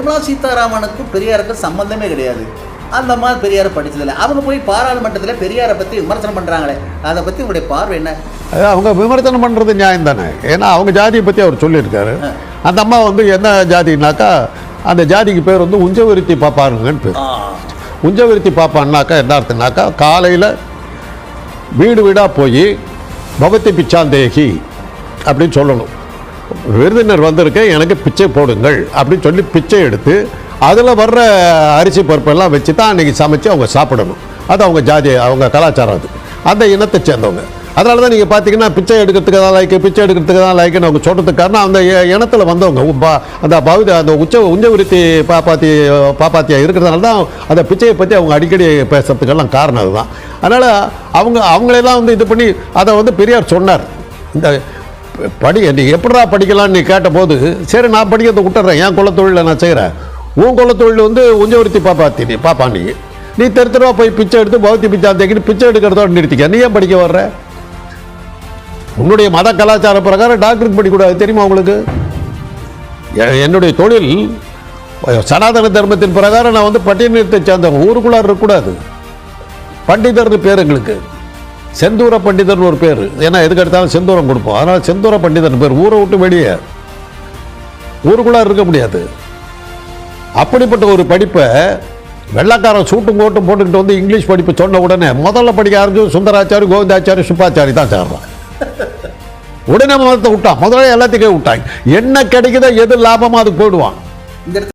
நிர்மலா சீதாராமனுக்கும் பெரியாருக்கும் சம்பந்தமே கிடையாது. அந்த மாதிரி பெரியாரை படித்ததில்லை. அவங்க போய் பாராளுமன்றத்தில் பெரியாரை பற்றி விமர்சனம் பண்ணுறாங்களே, அதை பற்றி உங்களுடைய பார்வை என்ன? அவங்க விமர்சனம் பண்ணுறது நியாயம் தானே. ஏன்னா அவங்க ஜாதியை பற்றி அவர் சொல்லியிருக்காரு. அந்த அம்மா வந்து என்ன ஜாதினாக்கா, அந்த ஜாதிக்கு பேர் வந்து உஞ்சவிருத்தி பாப்பாருங்கன்னு பேர். உஞ்சவிருத்தி பாப்பான்னாக்கா என்ன அர்த்தம்னாக்கா, காலையில் வீடு வீடாக போய் பவத்தி பிச்சாந்தேகி அப்படின்னு சொல்லணும். விருந்தினர் வந்திருக்கேன், எனக்கு பிச்சை போடுங்கள் அப்படின்னு சொல்லி பிச்சை எடுத்து அதில் வர்ற அரிசி பருப்பெல்லாம் வச்சு தான் அன்றைக்கி சமைச்சு அவங்க சாப்பிடணும். அது அவங்க ஜாதி, அவங்க கலாச்சாரம். அது அந்த இனத்தை சேர்ந்தவங்க. அதனால தான் நீங்கள் பார்த்தீங்கன்னா பிச்சை எடுக்கிறதுக்கு தான் லைக்கு, பிச்சை எடுக்கிறதுக்கு தான் லைக்குன்னு அவங்க சொல்கிறதுக்கு காரணம் அந்த இனத்தில் வந்தவங்க அந்த அந்த உஞ்சவிருத்தி பாப்பாத்தியாக இருக்கிறதுனால தான் அந்த பிச்சையை பற்றி அவங்க அடிக்கடி பேசுறதுக்கெல்லாம் காரணம் அதுதான். அதனால் அவங்களெல்லாம் வந்து இது பண்ணி அதை வந்து பெரியார் சொன்னார். இந்த நீ எப்படா படிக்கலான்னு நீ கேட்டபோது, சரி நான் படிக்கிறத விட்டுறேன், என் குலத்தொழிலை நான் செய்கிறேன். உன் குலத்தொழில் வந்து உஞ்சவிருத்தி பாப்பா நீ தெருத்தரவா போய் பிச்சை எடுத்து பௌத்தி பிச்சாந்தேக்கிட்டு பிச்சை எடுக்கிறதோட நிறுத்திக்க. நீ ஏன் படிக்க வர்ற? உன்னுடைய மத கலாச்சார பிரகாரம் டாக்டருக்கு படிக்கூடாது, தெரியுமா உங்களுக்கு? என்னுடைய தொழில் சனாதன தர்மத்தின் பிரகாரம் நான் வந்து பட்டியலினத்தை சேர்ந்தவங்க, ஊருக்குள்ளார் இருக்கக்கூடாது. பண்டிதர்னு பேர் எங்களுக்கு, செந்தூர பண்டிதர்னு ஒரு பேர். ஏன்னா எதுக்கு எடுத்தாலும் செந்தூரம் கொடுப்போம், அதனால் செந்தூர பண்டிதர்னு பேர். ஊரை விட்டு வெளியே ஊருக்குள்ளார் இருக்க முடியாது. அப்படிப்பட்ட ஒரு படிப்பை வெள்ளக்காரன் சூட்டும் கோட்டும் போட்டுக்கிட்டு வந்து இங்கிலீஷ் படிப்பு சொன்ன உடனே முதல்ல படிக்க ஆரம்பிச்சு சுந்தராச்சாரி, கோவிந்தாச்சாரி, சுப்பாச்சாரி தான் சேர்றான். உடனே மதத்தை விட்டான், முதல்ல எல்லாத்துக்கும் விட்டாங்க. என்ன கிடைக்குதோ எது லாபமோ அதுக்கு போயிடுவான்.